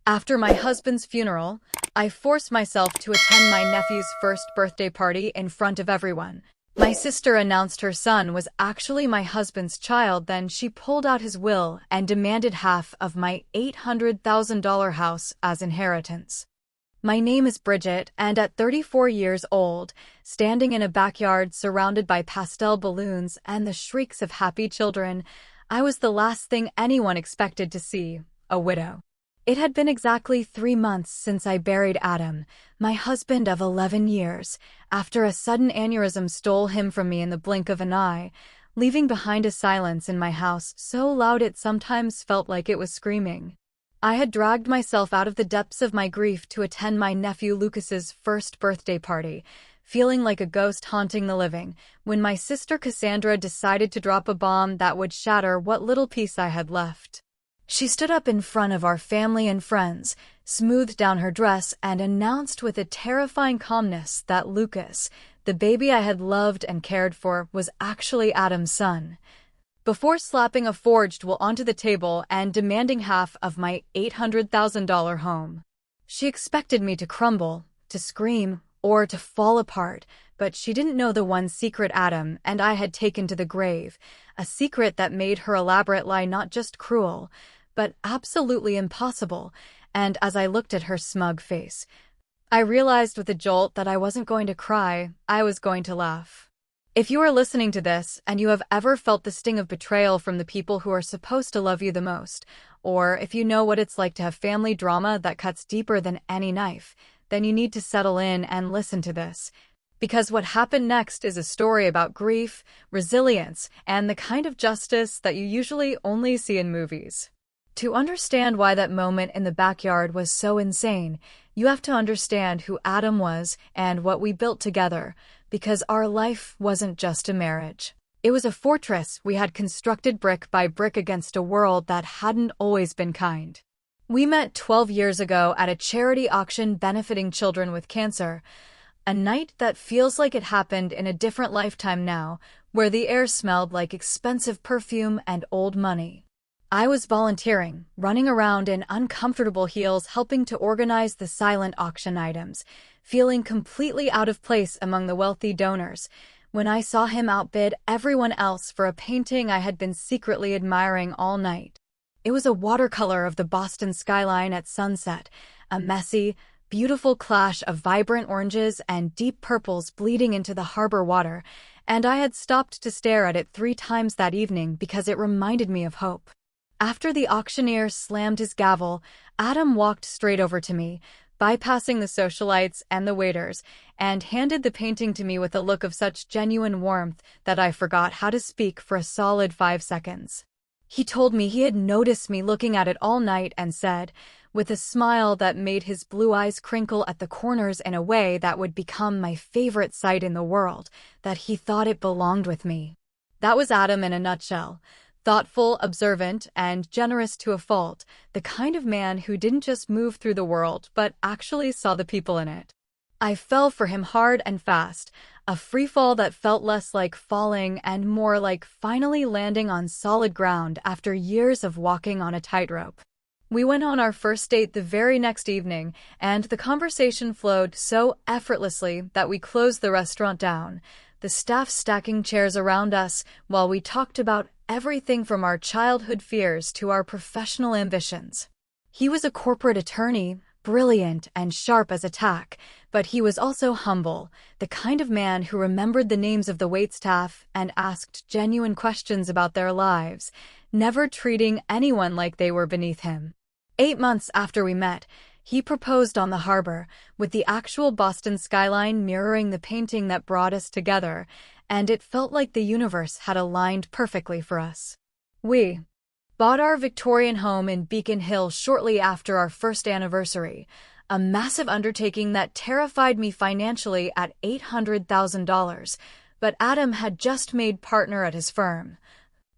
After my husband's funeral, I forced myself to attend my nephew's first birthday party in front of everyone. My sister announced her son was actually my husband's child, then she pulled out his will and demanded half of my $800,000 house as inheritance. My name is Bridget, and at 34 years old, standing in a backyard surrounded by pastel balloons and the shrieks of happy children, I was the last thing anyone expected to see, a widow. It had been exactly 3 months since I buried Adam, my husband of 11 years, after a sudden aneurysm stole him from me in the blink of an eye, leaving behind a silence in my house so loud it sometimes felt like it was screaming. I had dragged myself out of the depths of my grief to attend my nephew Lucas's first birthday party, feeling like a ghost haunting the living, when my sister Cassandra decided to drop a bomb that would shatter what little peace I had left. She stood up in front of our family and friends, smoothed down her dress, and announced with a terrifying calmness that Lucas, the baby I had loved and cared for, was actually Adam's son. Before slapping a forged will onto the table and demanding half of my $800,000 home. She expected me to crumble, to scream, or to fall apart, but she didn't know the one secret Adam and I had taken to the grave, a secret that made her elaborate lie not just cruel, but absolutely impossible, and as I looked at her smug face, I realized with a jolt that I wasn't going to cry, I was going to laugh. If you are listening to this and you have ever felt the sting of betrayal from the people who are supposed to love you the most, or if you know what it's like to have family drama that cuts deeper than any knife, then you need to settle in and listen to this. Because what happened next is a story about grief, resilience, and the kind of justice that you usually only see in movies. To understand why that moment in the backyard was so insane, you have to understand who Adam was and what we built together, because our life wasn't just a marriage. It was a fortress we had constructed brick by brick against a world that hadn't always been kind. We met 12 years ago at a charity auction benefiting children with cancer, a night that feels like it happened in a different lifetime now, where the air smelled like expensive perfume and old money. I was volunteering, running around in uncomfortable heels helping to organize the silent auction items, feeling completely out of place among the wealthy donors, when I saw him outbid everyone else for a painting I had been secretly admiring all night. It was a watercolor of the Boston skyline at sunset, a messy, beautiful clash of vibrant oranges and deep purples bleeding into the harbor water, and I had stopped to stare at it 3 times that evening because it reminded me of hope. After the auctioneer slammed his gavel, Adam walked straight over to me, bypassing the socialites and the waiters, and handed the painting to me with a look of such genuine warmth that I forgot how to speak for a solid 5 seconds. He told me he had noticed me looking at it all night and said, with a smile that made his blue eyes crinkle at the corners in a way that would become my favorite sight in the world, that he thought it belonged with me. That was Adam in a nutshell. Thoughtful, observant, and generous to a fault, the kind of man who didn't just move through the world but actually saw the people in it. I fell for him hard and fast, a free fall that felt less like falling and more like finally landing on solid ground after years of walking on a tightrope. We went on our first date the very next evening, and the conversation flowed so effortlessly that we closed the restaurant down, the staff stacking chairs around us while we talked about everything from our childhood fears to our professional ambitions. He was a corporate attorney, brilliant and sharp as a tack, but he was also humble, the kind of man who remembered the names of the waitstaff and asked genuine questions about their lives, never treating anyone like they were beneath him. 8 months after we met, he proposed on the harbor, with the actual Boston skyline mirroring the painting that brought us together, and it felt like the universe had aligned perfectly for us. We bought our Victorian home in Beacon Hill shortly after our first anniversary, a massive undertaking that terrified me financially at $800,000, but Adam had just made partner at his firm.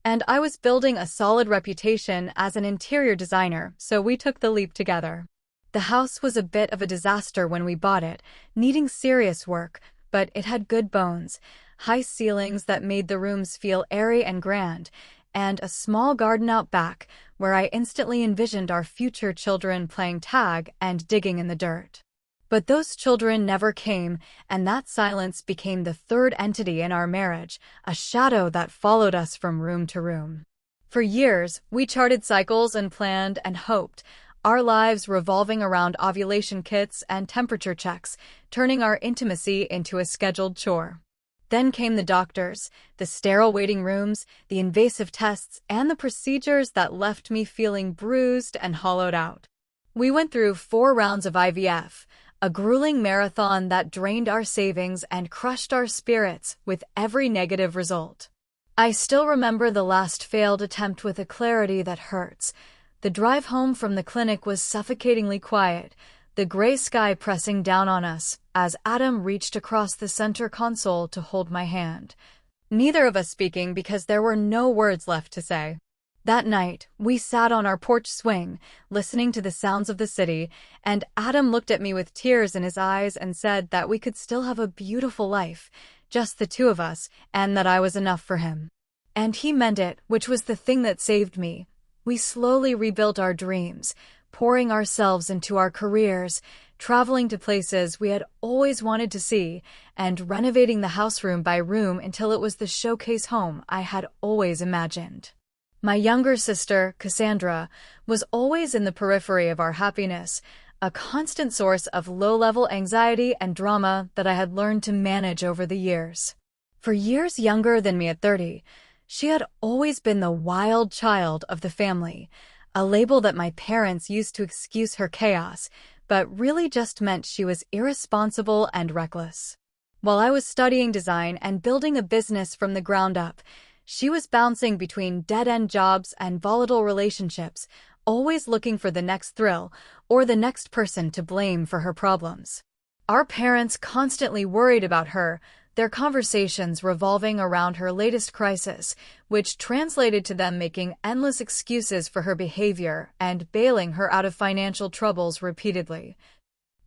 And I was building a solid reputation as an interior designer, so we took the leap together. The house was a bit of a disaster when we bought it, needing serious work, but it had good bones, high ceilings that made the rooms feel airy and grand, and a small garden out back where I instantly envisioned our future children playing tag and digging in the dirt. But those children never came, and that silence became the third entity in our marriage, a shadow that followed us from room to room. For years, we charted cycles and planned and hoped, our lives revolving around ovulation kits and temperature checks, turning our intimacy into a scheduled chore. Then came the doctors, the sterile waiting rooms, the invasive tests, and the procedures that left me feeling bruised and hollowed out. We went through 4 rounds of IVF, a grueling marathon that drained our savings and crushed our spirits with every negative result. I still remember the last failed attempt with a clarity that hurts. The drive home from the clinic was suffocatingly quiet, the gray sky pressing down on us as Adam reached across the center console to hold my hand. Neither of us speaking because there were no words left to say. That night, we sat on our porch swing, listening to the sounds of the city, and Adam looked at me with tears in his eyes and said that we could still have a beautiful life, just the two of us, and that I was enough for him. And he meant it, which was the thing that saved me. We slowly rebuilt our dreams, pouring ourselves into our careers, traveling to places we had always wanted to see, and renovating the house room by room until it was the showcase home I had always imagined. My younger sister, Cassandra, was always in the periphery of our happiness, a constant source of low-level anxiety and drama that I had learned to manage over the years. For years younger than me at 30, she had always been the wild child of the family, a label that my parents used to excuse her chaos, but really just meant she was irresponsible and reckless. While I was studying design and building a business from the ground up, she was bouncing between dead-end jobs and volatile relationships, always looking for the next thrill or the next person to blame for her problems. Our parents constantly worried about her, their conversations revolving around her latest crisis, which translated to them making endless excuses for her behavior and bailing her out of financial troubles repeatedly,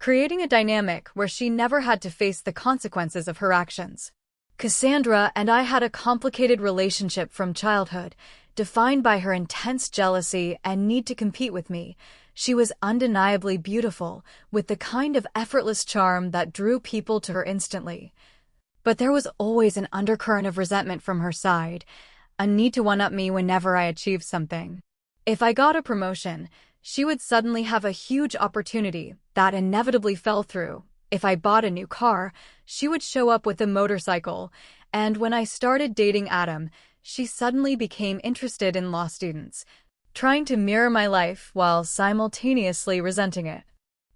creating a dynamic where she never had to face the consequences of her actions. Cassandra and I had a complicated relationship from childhood, defined by her intense jealousy and need to compete with me. She was undeniably beautiful, with the kind of effortless charm that drew people to her instantly. But there was always an undercurrent of resentment from her side, a need to one-up me whenever I achieved something. If I got a promotion, she would suddenly have a huge opportunity that inevitably fell through. If I bought a new car, she would show up with a motorcycle, and when I started dating Adam, she suddenly became interested in law students, trying to mirror my life while simultaneously resenting it.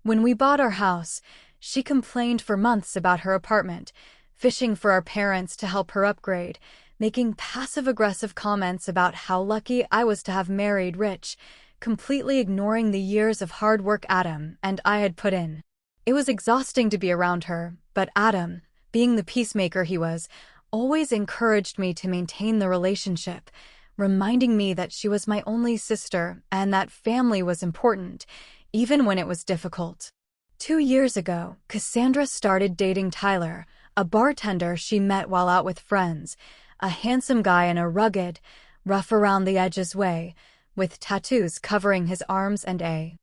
When we bought our house, she complained for months about her apartment, fishing for our parents to help her upgrade, making passive-aggressive comments about how lucky I was to have married rich, completely ignoring the years of hard work Adam and I had put in. It was exhausting to be around her, but Adam, being the peacemaker he was, always encouraged me to maintain the relationship, reminding me that she was my only sister and that family was important, even when it was difficult. 2 years ago, Cassandra started dating Tyler, a bartender she met while out with friends, a handsome guy in a rugged, rough-around-the-edges way, with tattoos covering his arms and a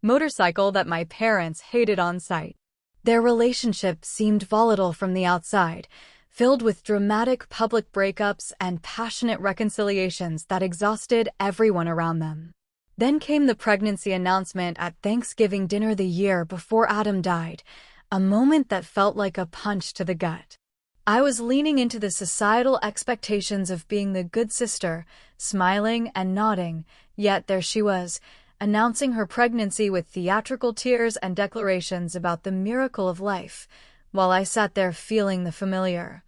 motorcycle that my parents hated on sight. Their relationship seemed volatile from the outside, filled with dramatic public breakups and passionate reconciliations that exhausted everyone around them. Then came the pregnancy announcement at Thanksgiving dinner the year before Adam died, a moment that felt like a punch to the gut. I was leaning into the societal expectations of being the good sister, smiling and nodding, yet there she was, announcing her pregnancy with theatrical tears and declarations about the miracle of life, while I sat there feeling the familiar,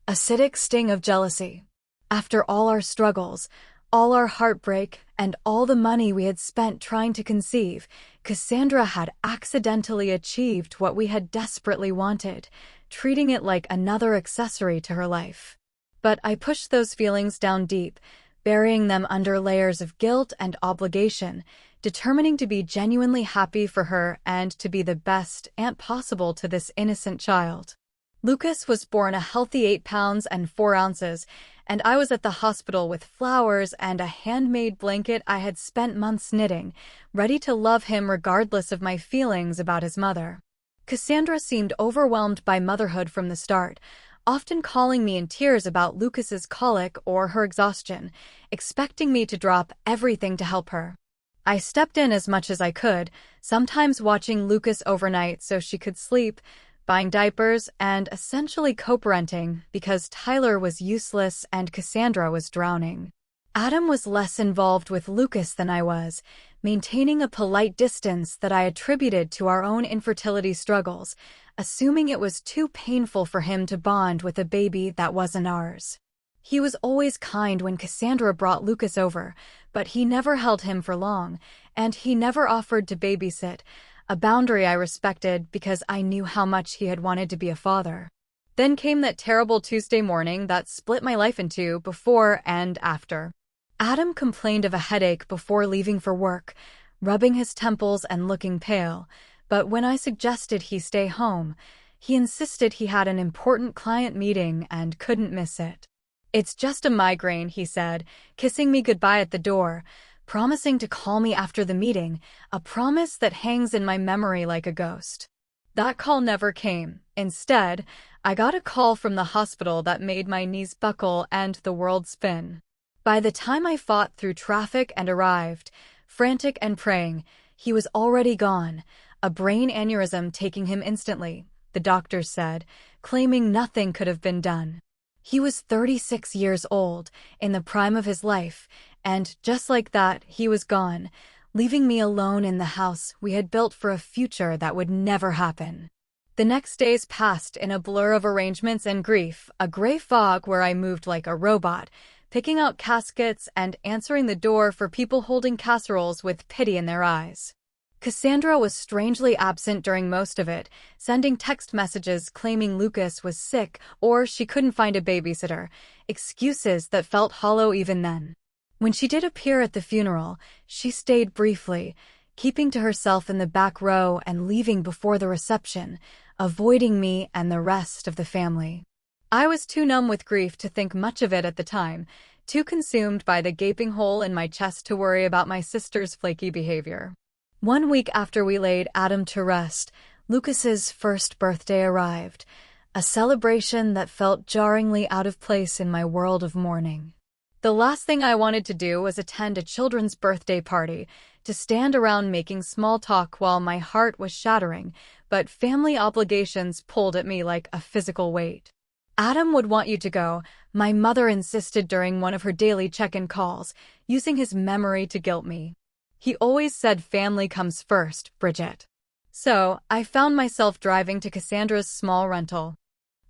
acidic sting of jealousy. After all our struggles, all our heartbreak, and all the money we had spent trying to conceive, Cassandra had accidentally achieved what we had desperately wanted, treating it like another accessory to her life. But I pushed those feelings down deep, burying them under layers of guilt and obligation, determining to be genuinely happy for her and to be the best aunt possible to this innocent child. Lucas was born a healthy 8 pounds and 4 ounces, and I was at the hospital with flowers and a handmade blanket I had spent months knitting, ready to love him regardless of my feelings about his mother. Cassandra seemed overwhelmed by motherhood from the start, often calling me in tears about Lucas's colic or her exhaustion, expecting me to drop everything to help her. I stepped in as much as I could, sometimes watching Lucas overnight so she could sleep, buying diapers, and essentially co-parenting because Tyler was useless and Cassandra was drowning. Adam was less involved with Lucas than I was, maintaining a polite distance that I attributed to our own infertility struggles, assuming it was too painful for him to bond with a baby that wasn't ours. He was always kind when Cassandra brought Lucas over, but he never held him for long, and he never offered to babysit, a boundary I respected because I knew how much he had wanted to be a father. Then came that terrible Tuesday morning that split my life in two, before and after. Adam complained of a headache before leaving for work, rubbing his temples and looking pale, but when I suggested he stay home, he insisted he had an important client meeting and couldn't miss it. "It's just a migraine," he said, kissing me goodbye at the door, promising to call me after the meeting, a promise that hangs in my memory like a ghost. That call never came. Instead, I got a call from the hospital that made my knees buckle and the world spin. By the time I fought through traffic and arrived, frantic and praying, he was already gone, a brain aneurysm taking him instantly, the doctors said, claiming nothing could have been done. He was 36 years old, in the prime of his life, and just like that, he was gone, leaving me alone in the house we had built for a future that would never happen. The next days passed in a blur of arrangements and grief, a gray fog where I moved like a robot, picking out caskets and answering the door for people holding casseroles with pity in their eyes. Cassandra was strangely absent during most of it, sending text messages claiming Lucas was sick or she couldn't find a babysitter, excuses that felt hollow even then. When she did appear at the funeral, she stayed briefly, keeping to herself in the back row and leaving before the reception, avoiding me and the rest of the family. I was too numb with grief to think much of it at the time, too consumed by the gaping hole in my chest to worry about my sister's flaky behavior. 1 week after we laid Adam to rest, Lucas's first birthday arrived, a celebration that felt jarringly out of place in my world of mourning. The last thing I wanted to do was attend a children's birthday party, to stand around making small talk while my heart was shattering, but family obligations pulled at me like a physical weight. "Adam would want you to go," my mother insisted during one of her daily check-in calls, using his memory to guilt me. "He always said family comes first, Bridget." So, I found myself driving to Cassandra's small rental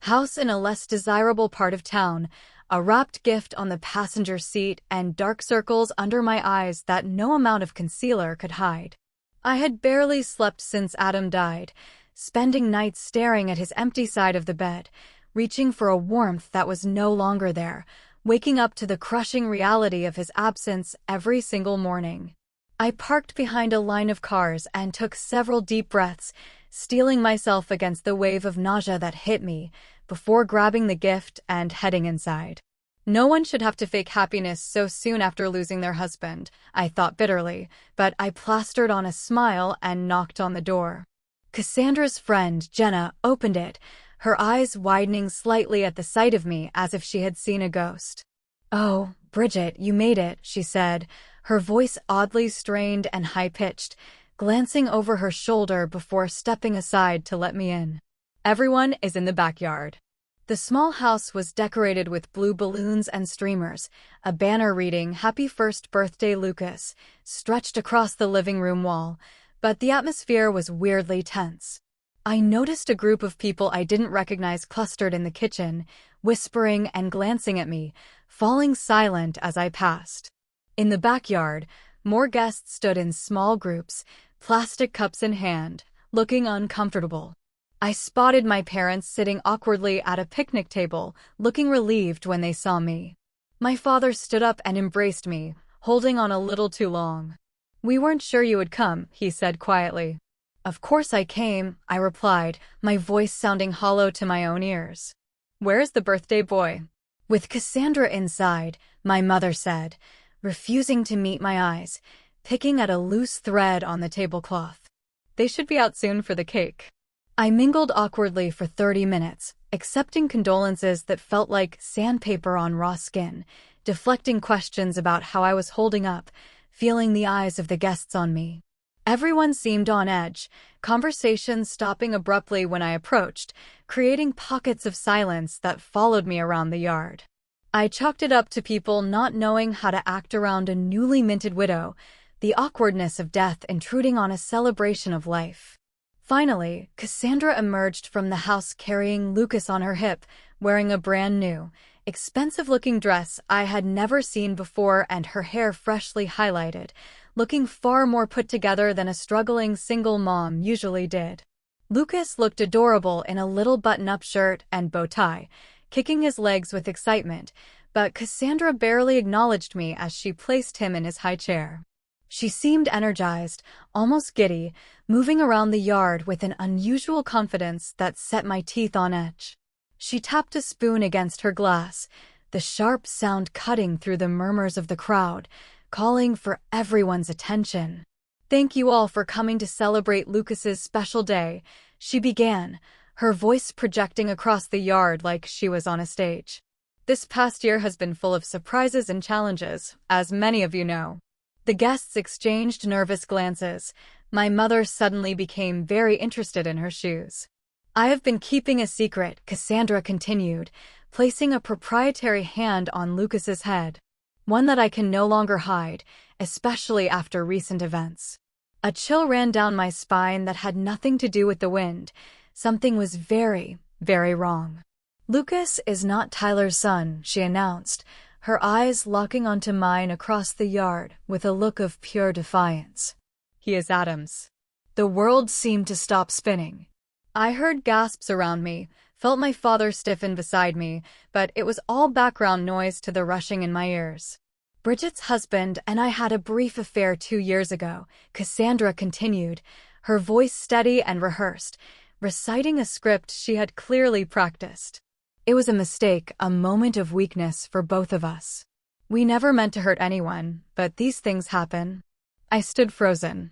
house in a less desirable part of town, a wrapped gift on the passenger seat and dark circles under my eyes that no amount of concealer could hide. I had barely slept since Adam died, spending nights staring at his empty side of the bed, reaching for a warmth that was no longer there, waking up to the crushing reality of his absence every single morning. I parked behind a line of cars and took several deep breaths, steeling myself against the wave of nausea that hit me, before grabbing the gift and heading inside. No one should have to fake happiness so soon after losing their husband, I thought bitterly, but I plastered on a smile and knocked on the door. Cassandra's friend, Jenna, opened it, her eyes widening slightly at the sight of me as if she had seen a ghost. "Oh, Bridget, you made it," she said, her voice oddly strained and high-pitched, glancing over her shoulder before stepping aside to let me in. "Everyone is in the backyard." The small house was decorated with blue balloons and streamers, a banner reading "Happy First Birthday, Lucas," stretched across the living room wall, but the atmosphere was weirdly tense. I noticed a group of people I didn't recognize clustered in the kitchen, whispering and glancing at me, falling silent as I passed. In the backyard, more guests stood in small groups, plastic cups in hand, looking uncomfortable. I spotted my parents sitting awkwardly at a picnic table, looking relieved when they saw me. My father stood up and embraced me, holding on a little too long. "We weren't sure you would come," he said quietly. Of course I came, I replied, my voice sounding hollow to my own ears. Where's the birthday boy? With Cassandra inside, my mother said, refusing to meet my eyes, picking at a loose thread on the tablecloth. They should be out soon for the cake. I mingled awkwardly for 30 minutes, accepting condolences that felt like sandpaper on raw skin, deflecting questions about how I was holding up, feeling the eyes of the guests on me. Everyone seemed on edge, conversations stopping abruptly when I approached, creating pockets of silence that followed me around the yard. I chalked it up to people not knowing how to act around a newly minted widow, the awkwardness of death intruding on a celebration of life. Finally, Cassandra emerged from the house carrying Lucas on her hip, wearing a brand new, expensive-looking dress I had never seen before and her hair freshly highlighted, looking far more put together than a struggling single mom usually did. Lucas looked adorable in a little button-up shirt and bow tie, kicking his legs with excitement, but Cassandra barely acknowledged me as she placed him in his high chair. She seemed energized, almost giddy, moving around the yard with an unusual confidence that set my teeth on edge. She tapped a spoon against her glass, the sharp sound cutting through the murmurs of the crowd, calling for everyone's attention. Thank you all for coming to celebrate Lucas's special day, she began, her voice projecting across the yard like she was on a stage. This past year has been full of surprises and challenges, as many of you know. The guests exchanged nervous glances. My mother suddenly became very interested in her shoes. I have been keeping a secret, Cassandra continued, placing a proprietary hand on Lucas's head. One that I can no longer hide, especially after recent events. A chill ran down my spine that had nothing to do with the wind. Something was very, very wrong. Lucas is not Tyler's son, she announced, her eyes locking onto mine across the yard with a look of pure defiance. He is Adam's. The world seemed to stop spinning. I heard gasps around me, felt my father stiffen beside me, but it was all background noise to the rushing in my ears. Bridget's husband and I had a brief affair 2 years ago, Cassandra continued, her voice steady and rehearsed, reciting a script she had clearly practiced. It was a mistake, a moment of weakness for both of us. We never meant to hurt anyone, but these things happen. I stood frozen,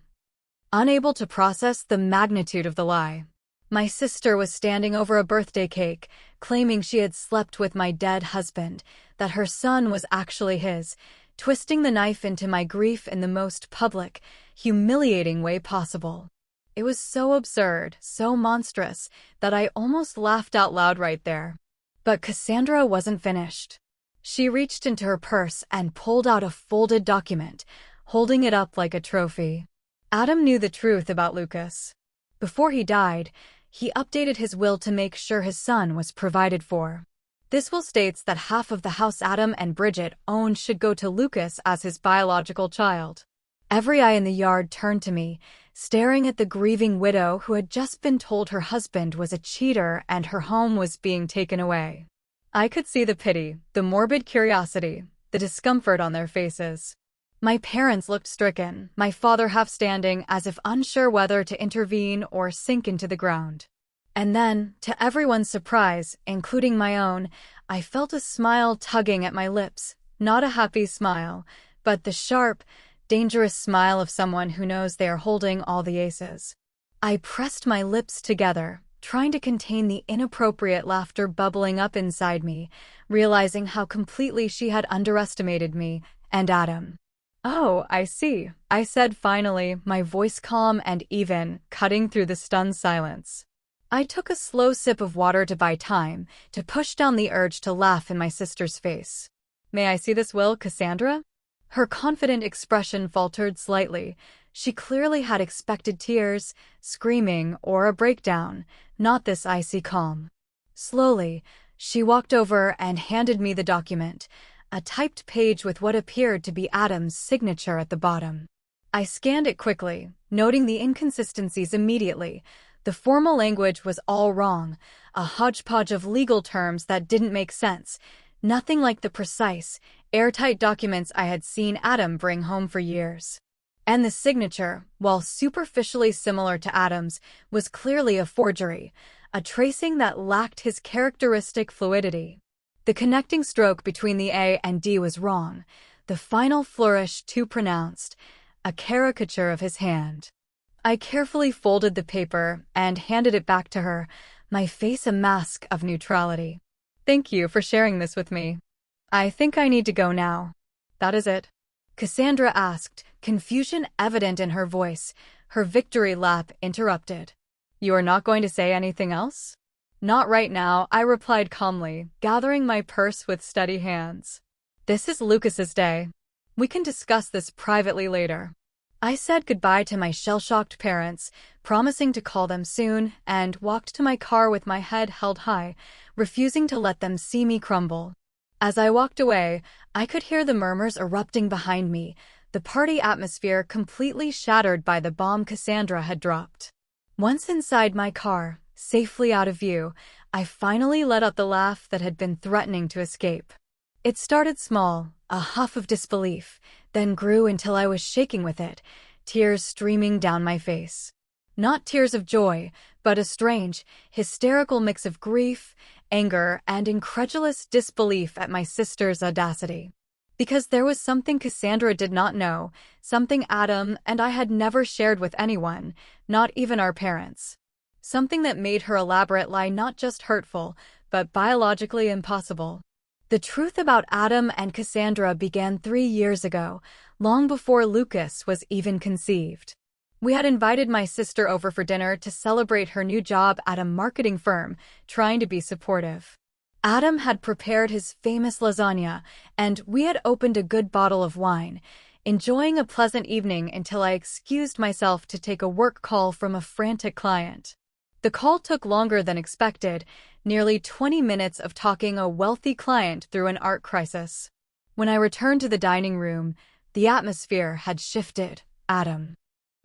unable to process the magnitude of the lie. My sister was standing over a birthday cake, claiming she had slept with my dead husband, that her son was actually his, twisting the knife into my grief in the most public, humiliating way possible. It was so absurd, so monstrous, that I almost laughed out loud right there. But Cassandra wasn't finished. She reached into her purse and pulled out a folded document, holding it up like a trophy. Adam knew the truth about Lucas. Before he died, he updated his will to make sure his son was provided for. This will states that half of the house Adam and Bridget owned should go to Lucas as his biological child. Every eye in the yard turned to me, staring at the grieving widow who had just been told her husband was a cheater and her home was being taken away. I could see the pity, the morbid curiosity, the discomfort on their faces. My parents looked stricken, my father half standing as if unsure whether to intervene or sink into the ground. And then, to everyone's surprise, including my own, I felt a smile tugging at my lips, not a happy smile, but the sharp, dangerous smile of someone who knows they are holding all the aces. I pressed my lips together, trying to contain the inappropriate laughter bubbling up inside me, realizing how completely she had underestimated me and Adam. Oh, I see, I said finally, my voice calm and even, cutting through the stunned silence. I took a slow sip of water to buy time, to push down the urge to laugh in my sister's face. May I see this will, Cassandra? Her confident expression faltered slightly. She clearly had expected tears, screaming, or a breakdown, not this icy calm. Slowly, she walked over and handed me the document, a typed page with what appeared to be Adam's signature at the bottom. I scanned it quickly, noting the inconsistencies immediately. The formal language was all wrong, a hodgepodge of legal terms that didn't make sense, nothing like the precise, airtight documents I had seen Adam bring home for years. And the signature, while superficially similar to Adam's, was clearly a forgery, a tracing that lacked his characteristic fluidity. The connecting stroke between the A and D was wrong, the final flourish too pronounced, a caricature of his hand. I carefully folded the paper and handed it back to her, my face a mask of neutrality. Thank you for sharing this with me. I think I need to go now. That is it? Cassandra asked, confusion evident in her voice, her victory lap interrupted. You are not going to say anything else? Not right now, I replied calmly, gathering my purse with steady hands. This is Lucas's day. We can discuss this privately later. I said goodbye to my shell-shocked parents, promising to call them soon, and walked to my car with my head held high, refusing to let them see me crumble. As I walked away, I could hear the murmurs erupting behind me, the party atmosphere completely shattered by the bomb Cassandra had dropped. Once inside my car, safely out of view, I finally let out the laugh that had been threatening to escape. It started small, a huff of disbelief, then grew until I was shaking with it, tears streaming down my face. Not tears of joy, but a strange, hysterical mix of grief, anger, and incredulous disbelief at my sister's audacity. Because there was something Cassandra did not know, something Adam and I had never shared with anyone, not even our parents. Something that made her elaborate lie not just hurtful, but biologically impossible. The truth about Adam and Cassandra began 3 years ago, long before Lucas was even conceived. We had invited my sister over for dinner to celebrate her new job at a marketing firm, trying to be supportive. Adam had prepared his famous lasagna, and we had opened a good bottle of wine, enjoying a pleasant evening until I excused myself to take a work call from a frantic client. The call took longer than expected, nearly 20 minutes of talking a wealthy client through an art crisis. When I returned to the dining room, the atmosphere had shifted. Adam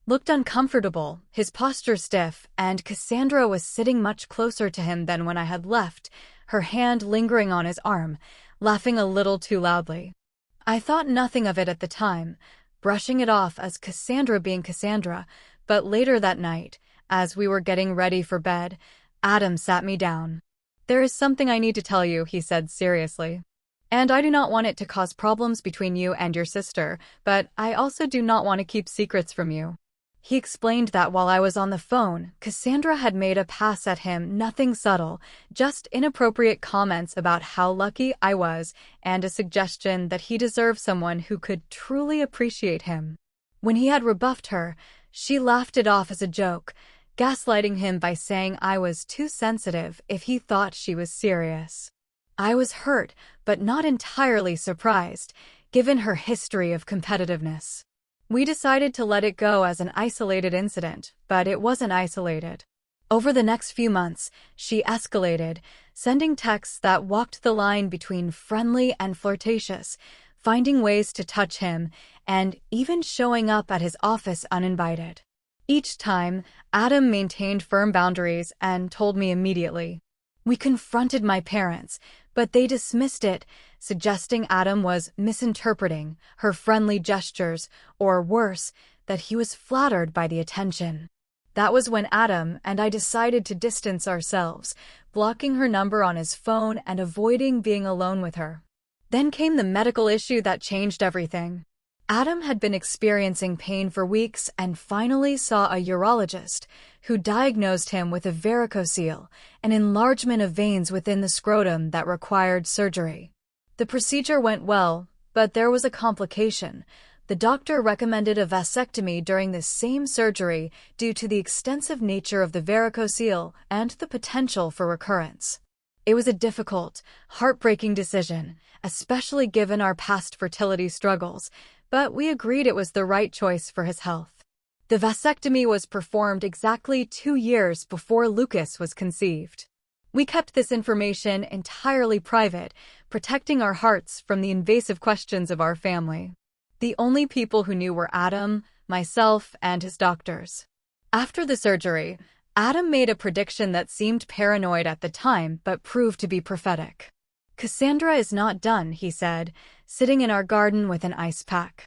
looked uncomfortable, his posture stiff, and Cassandra was sitting much closer to him than when I had left, her hand lingering on his arm, laughing a little too loudly. I thought nothing of it at the time, brushing it off as Cassandra being Cassandra, but later that night, as we were getting ready for bed, Adam sat me down. There is something I need to tell you, he said seriously. And I do not want it to cause problems between you and your sister, but I also do not want to keep secrets from you. He explained that while I was on the phone, Cassandra had made a pass at him, nothing subtle, just inappropriate comments about how lucky I was and a suggestion that he deserved someone who could truly appreciate him. When he had rebuffed her, she laughed it off as a joke, gaslighting him by saying I was too sensitive if he thought she was serious. I was hurt, but not entirely surprised, given her history of competitiveness. We decided to let it go as an isolated incident, but it wasn't isolated. Over the next few months, she escalated, sending texts that walked the line between friendly and flirtatious, finding ways to touch him, and even showing up at his office uninvited. Each time, Adam maintained firm boundaries and told me immediately. We confronted my parents, but they dismissed it, suggesting Adam was misinterpreting her friendly gestures, or worse, that he was flattered by the attention. That was when Adam and I decided to distance ourselves, blocking her number on his phone and avoiding being alone with her. Then came the medical issue that changed everything. Adam had been experiencing pain for weeks and finally saw a urologist, who diagnosed him with a varicocele, an enlargement of veins within the scrotum that required surgery. The procedure went well, but there was a complication. The doctor recommended a vasectomy during the same surgery due to the extensive nature of the varicocele and the potential for recurrence. It was a difficult, heartbreaking decision, especially given our past fertility struggles, but we agreed it was the right choice for his health. The vasectomy was performed exactly 2 years before Lucas was conceived. We kept this information entirely private, protecting our hearts from the invasive questions of our family. The only people who knew were Adam, myself, and his doctors. After the surgery, Adam made a prediction that seemed paranoid at the time but proved to be prophetic. Cassandra is not done, he said, sitting in our garden with an ice pack.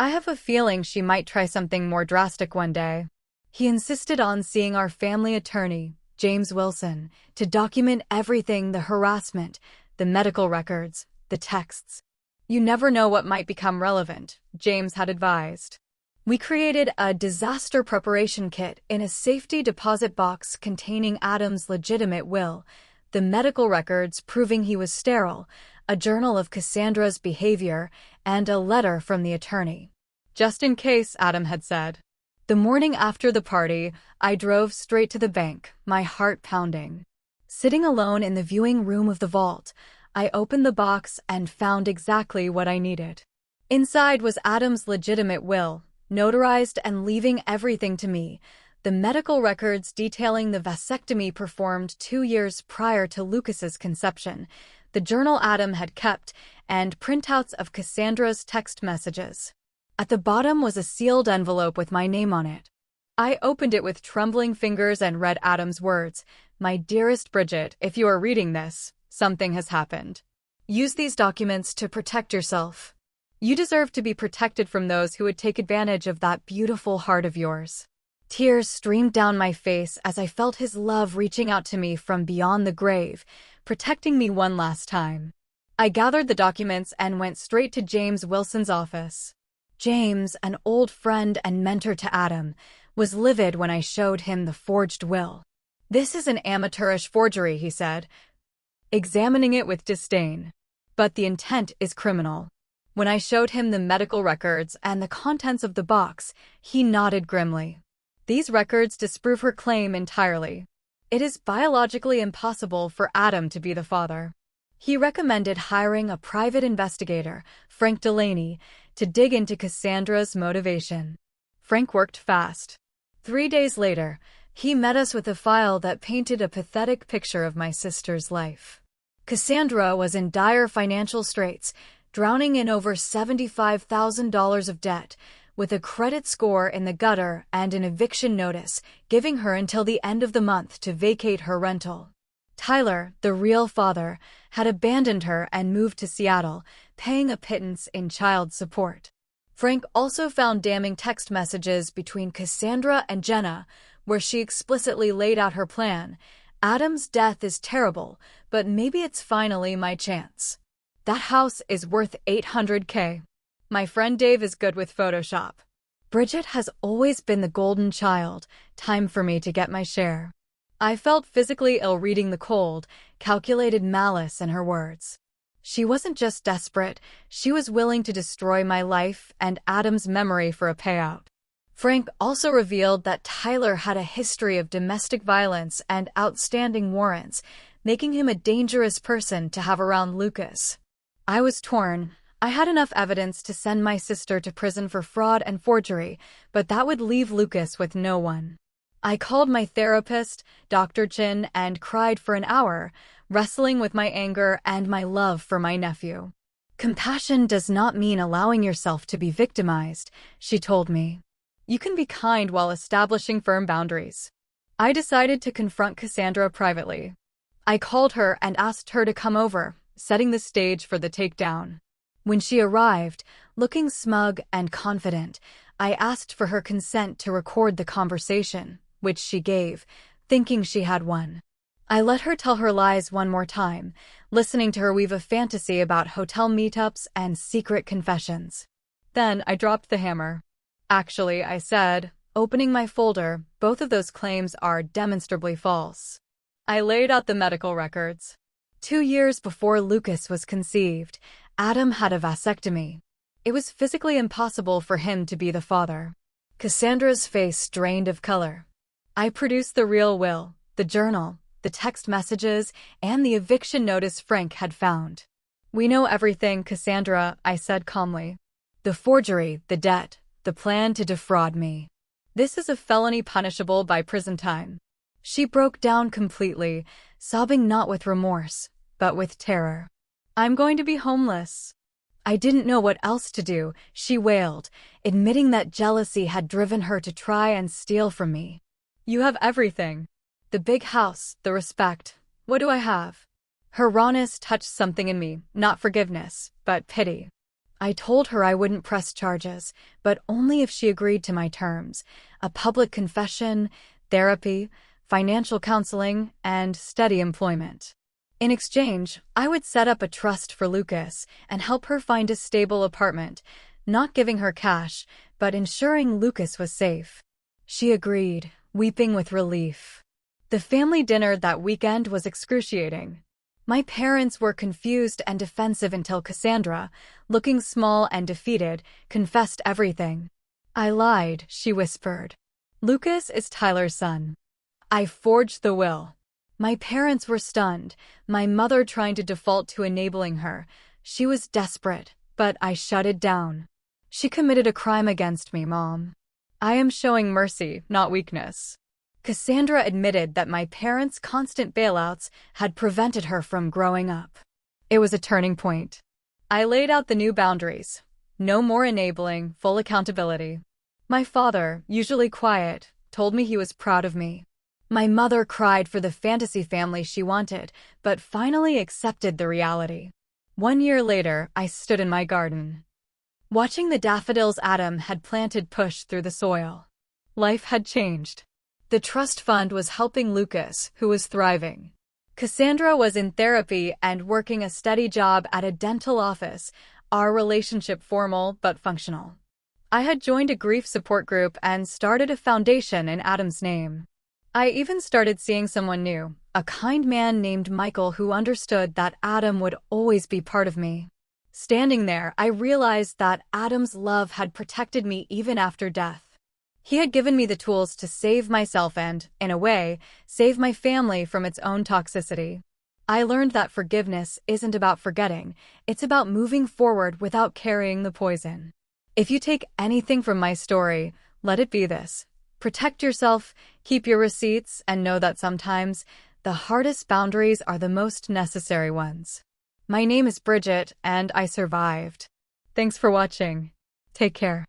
I have a feeling she might try something more drastic one day. He insisted on seeing our family attorney, James Wilson, to document everything: the harassment, the medical records, the texts. You never know what might become relevant, James had advised. We created a disaster preparation kit in a safety deposit box containing Adam's legitimate will, the medical records proving he was sterile, a journal of Cassandra's behavior, and a letter from the attorney. Just in case, Adam had said. The morning after the party, I drove straight to the bank, my heart pounding. Sitting alone in the viewing room of the vault, I opened the box and found exactly what I needed. Inside was Adam's legitimate will, notarized and leaving everything to me: the medical records detailing the vasectomy performed 2 years prior to Lucas's conception, the journal Adam had kept, and printouts of Cassandra's text messages. At the bottom was a sealed envelope with my name on it. I opened it with trembling fingers and read Adam's words: "My dearest Bridget, if you are reading this, something has happened. Use these documents to protect yourself. You deserve to be protected from those who would take advantage of that beautiful heart of yours." Tears streamed down my face as I felt his love reaching out to me from beyond the grave, protecting me one last time. I gathered the documents and went straight to James Wilson's office. James, an old friend and mentor to Adam, was livid when I showed him the forged will. "This is an amateurish forgery," he said, examining it with disdain. "But the intent is criminal." When I showed him the medical records and the contents of the box, he nodded grimly. "These records disprove her claim entirely. It is biologically impossible for Adam to be the father." He recommended hiring a private investigator, Frank Delaney, to dig into Cassandra's motivation. Frank worked fast. 3 days later, he met us with a file that painted a pathetic picture of my sister's life. Cassandra was in dire financial straits, drowning in over $75,000 of debt, with a credit score in the gutter and an eviction notice, giving her until the end of the month to vacate her rental. Tyler, the real father, had abandoned her and moved to Seattle, paying a pittance in child support. Frank also found damning text messages between Cassandra and Jenna, where she explicitly laid out her plan: "Adam's death is terrible, but maybe it's finally my chance. That house is worth $800K. My friend Dave is good with Photoshop. Bridget has always been the golden child. Time for me to get my share." I felt physically ill reading the cold, calculated malice in her words. She wasn't just desperate, she was willing to destroy my life and Adam's memory for a payout. Frank also revealed that Tyler had a history of domestic violence and outstanding warrants, making him a dangerous person to have around Lucas. I was torn. I had enough evidence to send my sister to prison for fraud and forgery, but that would leave Lucas with no one. I called my therapist, Dr. Chin, and cried for an hour, wrestling with my anger and my love for my nephew. "Compassion does not mean allowing yourself to be victimized," she told me. "You can be kind while establishing firm boundaries." I decided to confront Cassandra privately. I called her and asked her to come over, setting the stage for the takedown. When she arrived, looking smug and confident, I asked for her consent to record the conversation, which she gave, thinking she had won. I let her tell her lies one more time, listening to her weave a fantasy about hotel meetups and secret confessions. Then I dropped the hammer. "Actually," I said, opening my folder, "both of those claims are demonstrably false." I laid out the medical records. 2 years before Lucas was conceived, Adam had a vasectomy. It was physically impossible for him to be the father. Cassandra's face drained of color. I produced the real will, the journal, the text messages, and the eviction notice Frank had found. "We know everything, Cassandra," I said calmly. "The forgery, the debt, the plan to defraud me. This is a felony punishable by prison time." She broke down completely, sobbing not with remorse, but with terror. "I'm going to be homeless." I didn't know what else to do, she wailed, admitting that jealousy had driven her to try and steal from me. "You have everything. The big house, the respect. What do I have?" Her rawness touched something in me, not forgiveness, but pity. I told her I wouldn't press charges, but only if she agreed to my terms: a public confession, therapy, financial counseling, and steady employment. In exchange, I would set up a trust for Lucas and help her find a stable apartment, not giving her cash, but ensuring Lucas was safe. She agreed, weeping with relief. The family dinner that weekend was excruciating. My parents were confused and defensive until Cassandra, looking small and defeated, confessed everything. "I lied," she whispered. "Lucas is Tyler's son. I forged the will." My parents were stunned, my mother trying to default to enabling her. She was desperate, but I shut it down. "She committed a crime against me, Mom. I am showing mercy, not weakness." Cassandra admitted that my parents' constant bailouts had prevented her from growing up. It was a turning point. I laid out the new boundaries. No more enabling, full accountability. My father, usually quiet, told me he was proud of me. My mother cried for the fantasy family she wanted, but finally accepted the reality. 1 year later, I stood in my garden, watching the daffodils Adam had planted push through the soil. Life had changed. The trust fund was helping Lucas, who was thriving. Cassandra was in therapy and working a steady job at a dental office, our relationship formal but functional. I had joined a grief support group and started a foundation in Adam's name. I even started seeing someone new, a kind man named Michael who understood that Adam would always be part of me. Standing there, I realized that Adam's love had protected me even after death. He had given me the tools to save myself and, in a way, save my family from its own toxicity. I learned that forgiveness isn't about forgetting, it's about moving forward without carrying the poison. If you take anything from my story, let it be this: protect yourself, keep your receipts, and know that sometimes the hardest boundaries are the most necessary ones. My name is Bridget, and I survived. Thanks for watching. Take care.